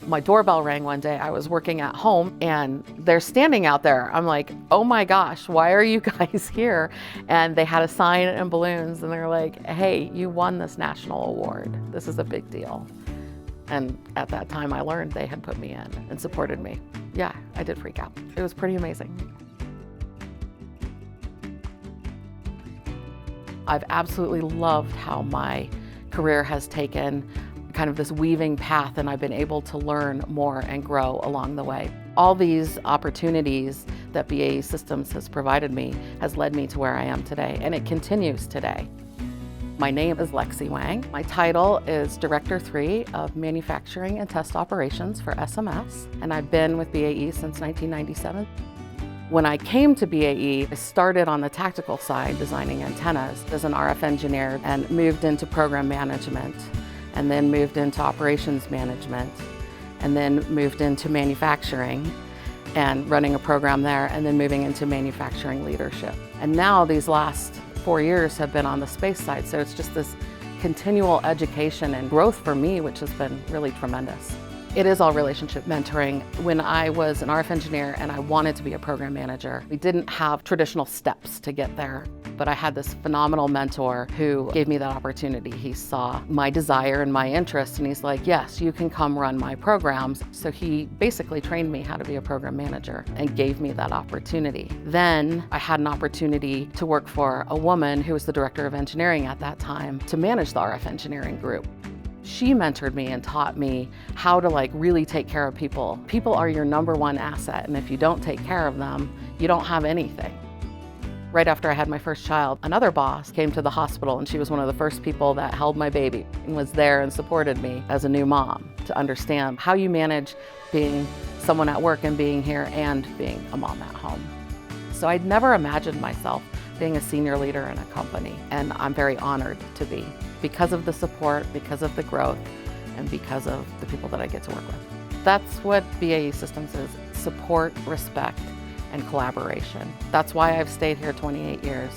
My doorbell rang one day. I was working at home and they're standing out there. I'm like, oh my gosh, why are you guys here? And they had a sign and balloons and they're like, hey, you won this national award. This is a big deal. And at that time I learned they had put me in and supported me. Yeah, I did freak out. It was pretty amazing. I've absolutely loved how my career has taken kind of this weaving path, and I've been able to learn more and grow along the way. All these opportunities that BAE Systems has provided me has led me to where I am today, and it continues today. My name is Lexie Wang. My title is Director 3 of Manufacturing and Test Operations for SMS, and I've been with BAE since 1997. When I came to BAE, I started on the tactical side, designing antennas as an RF engineer, and moved into program management, and then moved into operations management, and then moved into manufacturing and running a program there, and then moving into manufacturing leadership. And now these last 4 years have been on the space side, so it's just this continual education and growth for me, which has been really tremendous. It is all relationship mentoring. When I was an RF engineer and I wanted to be a program manager, we didn't have traditional steps to get there, but I had this phenomenal mentor who gave me that opportunity. He saw my desire and my interest, and he's like, yes, you can come run my programs. So he basically trained me how to be a program manager and gave me that opportunity. Then I had an opportunity to work for a woman who was the director of engineering at that time to manage the RF engineering group. She mentored me and taught me how to really take care of people. People are your #1 asset, and if you don't take care of them, you don't have anything. Right after I had my first child, another boss came to the hospital, and she was one of the first people that held my baby and was there and supported me as a new mom to understand how you manage being someone at work and being here and being a mom at home. So I'd never imagined myself being a senior leader in a company, and I'm very honored to be, because of the support, because of the growth, and because of the people that I get to work with. That's what BAE Systems is: support, respect, and collaboration. That's why I've stayed here 28 years.